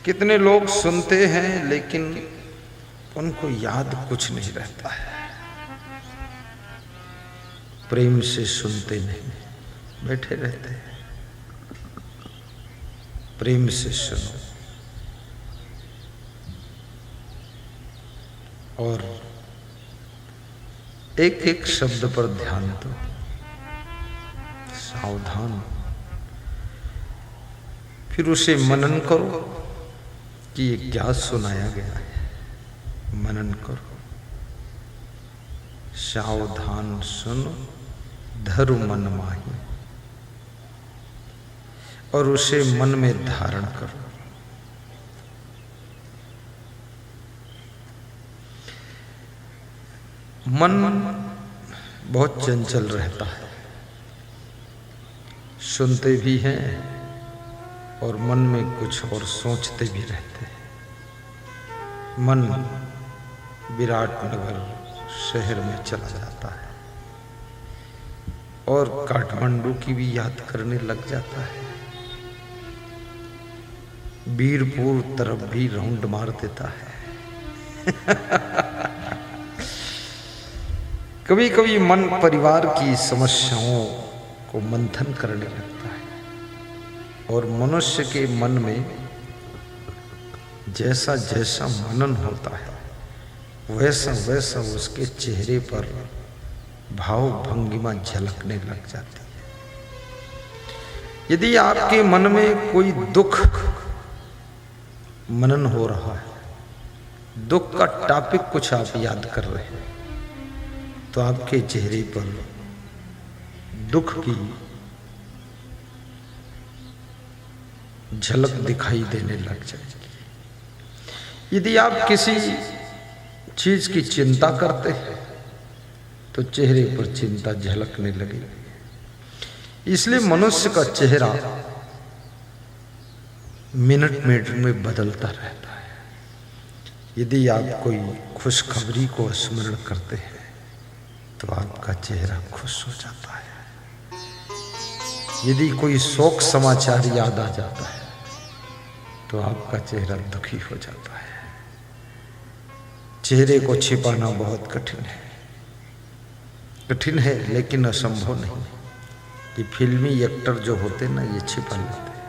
कितने लोग सुनते हैं लेकिन उनको याद कुछ नहीं रहता है। प्रेम से सुनते नहीं, बैठे रहते हैं। प्रेम से सुनो और एक एक शब्द पर ध्यान दो। सावधान, फिर उसे मनन करो कि ये क्या सुनाया गया है। मनन करो, सावधान सुनो, धरु मन माही, और उसे मन में धारण करो। मन बहुत चंचल रहता है, सुनते भी हैं और मन में कुछ और सोचते भी रहते हैं। मन विराटनगर शहर में चला जाता है और काठमांडू की भी याद करने लग जाता है। बीरपुर तरफ भी राउंड मार देता है। कभी कभी मन परिवार की समस्याओं को मंथन करने लगता है और मनुष्य के मन में जैसा जैसा मनन होता है वैसा वैसा उसके चेहरे पर भाव भंगिमा झलकने लग जाती है। यदि आपके मन में कोई दुख मनन हो रहा है, दुख का टॉपिक कुछ आप याद कर रहे हैं, तो आपके चेहरे पर दुख की झलक दिखाई देने लग जाएगी। यदि आप किसी चीज की चिंता करते हैं तो चेहरे पर चिंता झलकने लगेगी। इसलिए मनुष्य का चेहरा मिनट मिनट में बदलता रहता है। यदि आप कोई खुशखबरी को स्मरण करते हैं तो आपका चेहरा खुश हो जाता है। यदि कोई शोक समाचार याद आ जाता है तो आपका चेहरा दुखी हो जाता है। चेहरे को छिपाना बहुत कठिन है लेकिन असंभव नहीं। ये फिल्मी एक्टर जो होते ना, ये छिपा लेते हैं।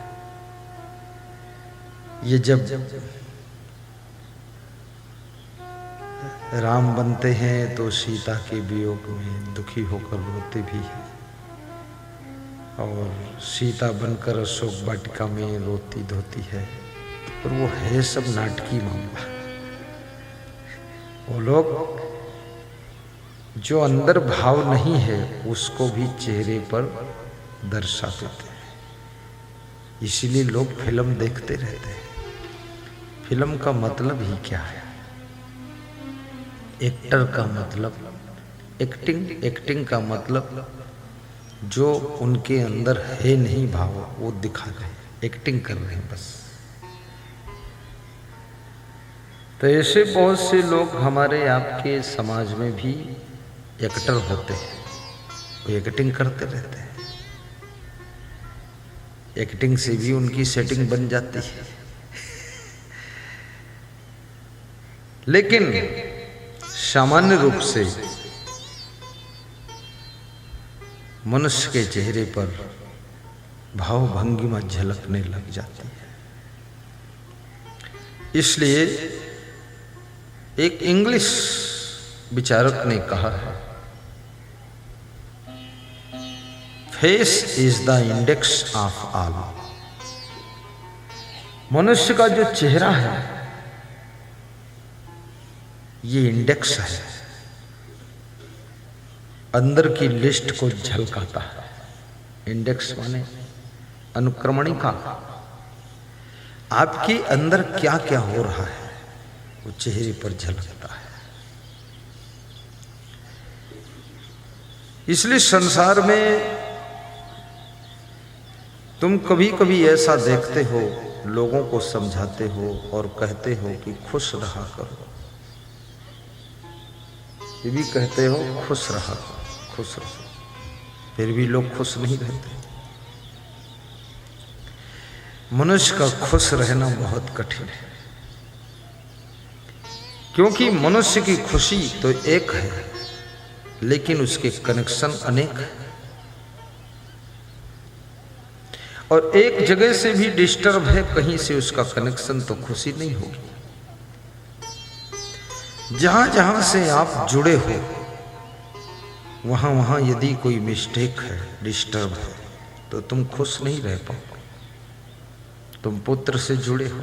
ये जब राम बनते हैं तो सीता के वियोग में दुखी होकर रोते भी हैं, और सीता बनकर अशोक वाटिका में रोती धोती है। और वो है सब नाटकी मामला। वो लोग जो अंदर भाव नहीं है उसको भी चेहरे पर दर्शा देते हैं। इसीलिए लोग फिल्म देखते रहते हैं। फिल्म का मतलब ही क्या है? एक्टर का मतलब एक्टिंग का मतलब जो उनके अंदर है नहीं भाव, वो दिखा रहे हैं, एक्टिंग कर रहे हैं बस। तो ऐसे बहुत से लोग हमारे आपके समाज में भी एक्टर होते हैं, वो एक्टिंग करते रहते हैं। एक्टिंग से भी उनकी सेटिंग बन जाती है। लेकिन सामान्य रूप से मनुष्य के चेहरे पर भाव भंगिमा झलकने लग जाती है। इसलिए एक इंग्लिश विचारक ने कहा है, face is the index of all. मनुष्य का जो चेहरा है ये इंडेक्स है, अंदर की लिस्ट को झलकाता है। इंडेक्स माने अनुक्रमणिका। आपके अंदर क्या क्या हो रहा है वो चेहरे पर झलकता है। इसलिए संसार में तुम कभी कभी ऐसा देखते हो, लोगों को समझाते हो और कहते हो कि खुश रहा करो, ये भी कहते हो खुश रहा, खुश रहो, फिर भी लोग खुश नहीं रहते। मनुष्य का खुश रहना बहुत कठिन है, क्योंकि मनुष्य की खुशी तो एक है लेकिन उसके कनेक्शन अनेक हैं, और एक जगह से भी डिस्टर्ब है कहीं से उसका कनेक्शन, तो खुशी नहीं होगी। जहां जहां से आप जुड़े हो वहां वहां यदि कोई मिस्टेक है, डिस्टर्ब है, तो तुम खुश नहीं रह पाओगे। तुम पुत्र से जुड़े हो,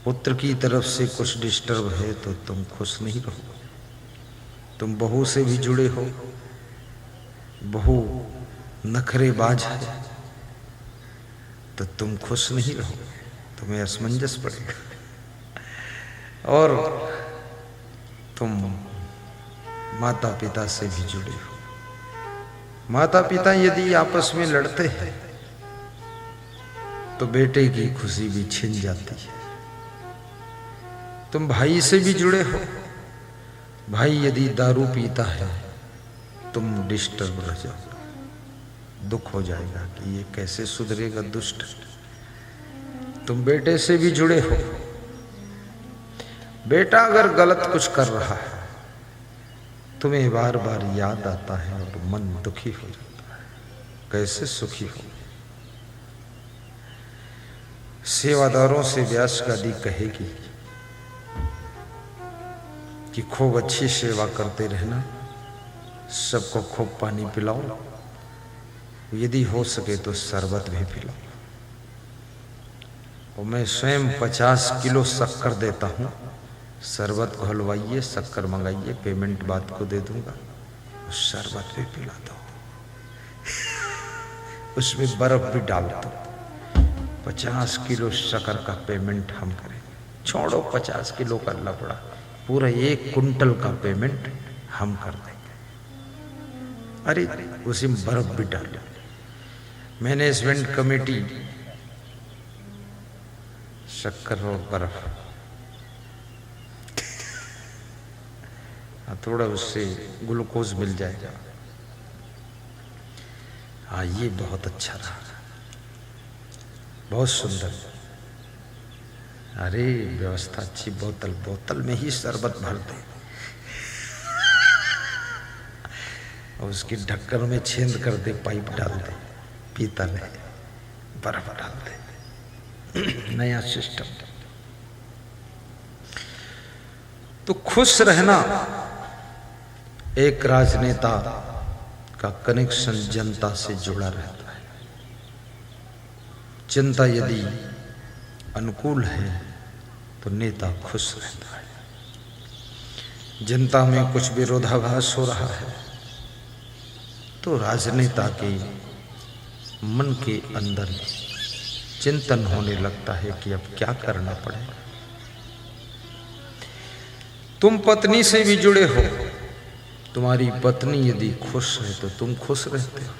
पुत्र की तरफ से कुछ डिस्टर्ब है तो तुम खुश नहीं रहोगे। तुम बहू से भी जुड़े हो, बहू नखरेबाज है तो तुम खुश नहीं रहोगे, तुम्हें असमंजस पड़ेगा। और तुम माता पिता से भी जुड़े हो, माता पिता यदि आपस में लड़ते हैं तो बेटे की खुशी भी छिन जाती है। तुम भाई से भी जुड़े हो, भाई यदि दारू पीता है तुम डिस्टर्ब रह जाओगे, दुख हो जाएगा कि ये कैसे सुधरेगा दुष्ट। तुम बेटे से भी जुड़े हो, बेटा अगर गलत कुछ कर रहा है तुम्हें बार बार याद आता है और मन दुखी हो जाता है, कैसे सुखी हो। सेवादारों से व्यास गादी कहेगी कि खूब अच्छी सेवा करते रहना, सबको खूब पानी पिलाओ, यदि हो सके तो शरबत भी पिलाओ। और मैं स्वयं 50 किलो शक्कर देता हूँ, शरबत को हलवाइए, शक्कर मंगाइए, पेमेंट बाद को दे दूंगा, और शरबत भी पिला दो, उसमें बर्फ भी डाल दो। 50 किलो शक्कर का पेमेंट हम करें, छोड़ो 50 किलो का लफड़ा, पूरा 1 कुंटल का पेमेंट हम कर देंगे। अरे उसी में बर्फ भी डाल। मैनेजमेंट कमेटी शक्कर और बर्फ, थोड़ा उससे ग्लूकोज मिल जाएगा। हाँ, ये बहुत अच्छा रहा, बहुत सुंदर। अरे व्यवस्था अच्छी, बोतल में ही शरबत भर दे और उसकी ढक्कन में छेद कर दे, पाइप डाल दे, पीतल है, बर्फ डाल दे, नया सिस्टम। तो खुश रहना, एक राजनेता का कनेक्शन जनता से जुड़ा रहता है। जनता यदि अनुकूल है तो नेता खुश रहता है। जनता में कुछ विरोधाभास हो रहा है तो राजनेता के मन के अंदर चिंतन होने लगता है कि अब क्या करना पड़ेगा। तुम पत्नी से भी जुड़े हो, तुम्हारी पत्नी यदि खुश है तो तुम खुश रहते हो,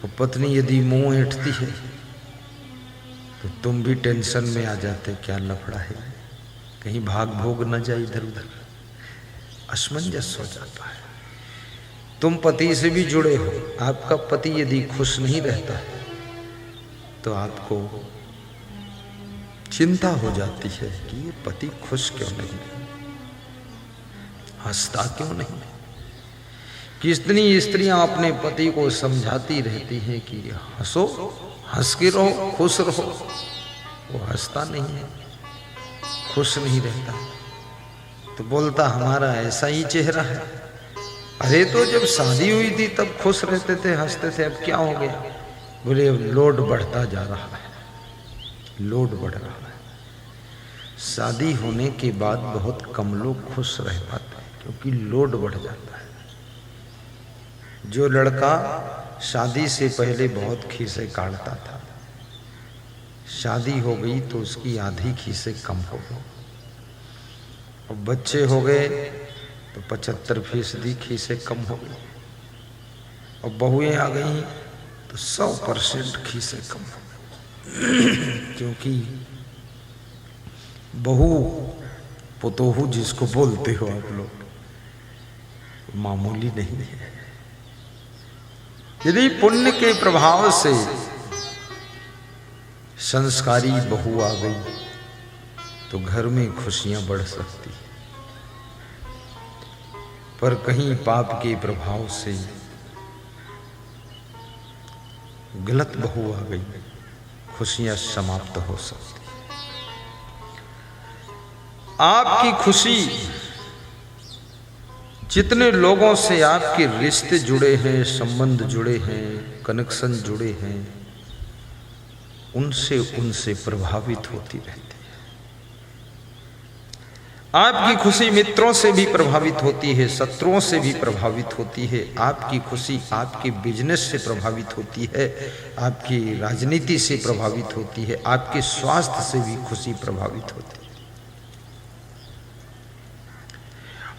और पत्नी यदि मुंह ऐंठती है तो तुम भी टेंशन में आ जाते, क्या लफड़ा है, कहीं भाग भोग न जाए इधर उधर, असमंजस हो जाता है। तुम पति से भी जुड़े हो, आपका पति यदि खुश नहीं रहता है तो आपको चिंता हो जाती है कि ये पति खुश क्यों नहीं, हंसता क्यों नहीं। कितनी स्त्रियां अपने पति को समझाती रहती हैं कि हंसो, हंस के रहो, खुश रहो, वो हंसता नहीं है, खुश नहीं रहता, तो बोलता हमारा ऐसा ही चेहरा है। अरे तो जब शादी हुई थी तब खुश रहते थे, हंसते थे, अब क्या हो गया? बोले लोड बढ़ता जा रहा है, लोड बढ़ रहा है। शादी होने के बाद बहुत कम लोग खुश रह पाते हैं क्योंकि लोड बढ़ जाता है। जो लड़का शादी से पहले बहुत खीसे काटता था, शादी हो गई तो उसकी आधी खीसे कम हो गई, और बच्चे हो गए तो 75% खीसे कम हो गई, और बहुएं आ गई तो 100% खीसे कम हो गई। क्योंकि बहू पुतोहू जिसको बोलते हो आप लोग, मामूली नहीं है। यदि पुण्य के प्रभाव से संस्कारी बहू आ गई तो घर में खुशियां बढ़ सकती, पर कहीं पाप के प्रभाव से गलत बहू आ गई, खुशियां समाप्त हो सकती। आपकी खुशी, जितने लोगों से आपके रिश्ते जुड़े हैं, संबंध जुड़े हैं, कनेक्शन जुड़े हैं, उनसे प्रभावित होती रहती है। आपकी खुशी मित्रों से भी प्रभावित होती है, शत्रुओं से भी प्रभावित होती है। आपकी खुशी आपके बिजनेस से प्रभावित होती है, आपकी राजनीति से प्रभावित होती है, आपके स्वास्थ्य से भी खुशी प्रभावित होती है।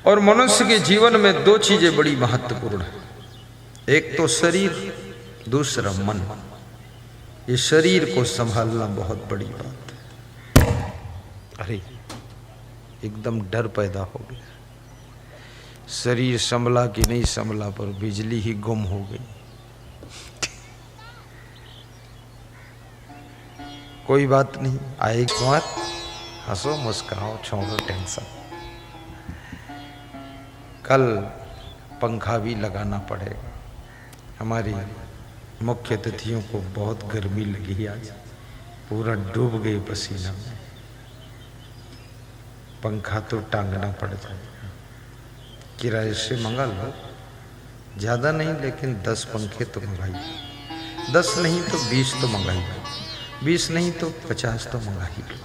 और मनुष्य के जीवन में दो चीजें बड़ी महत्वपूर्ण है, एक तो शरीर, दूसरा मन। ये शरीर को संभालना बहुत बड़ी बात है। अरे एकदम डर पैदा हो गया, शरीर संभला कि नहीं संभला, पर बिजली ही गुम हो गई। कोई बात नहीं, आएगी बात, हंसो मुस्कुराओ, छोड़ो टेंशन। कल पंखा भी लगाना पड़ेगा। हमारी मुख्य अतिथियों को बहुत गर्मी लगी, आज पूरा डूब गए पसीना में। पंखा तो टांगना पड़ जाएगा, किराए से मंगा लो, ज़्यादा नहीं लेकिन 10 पंखे तो मंगाइए, 10 नहीं तो 20 तो मंगाइए, 20 नहीं तो 50 तो मंगाइए।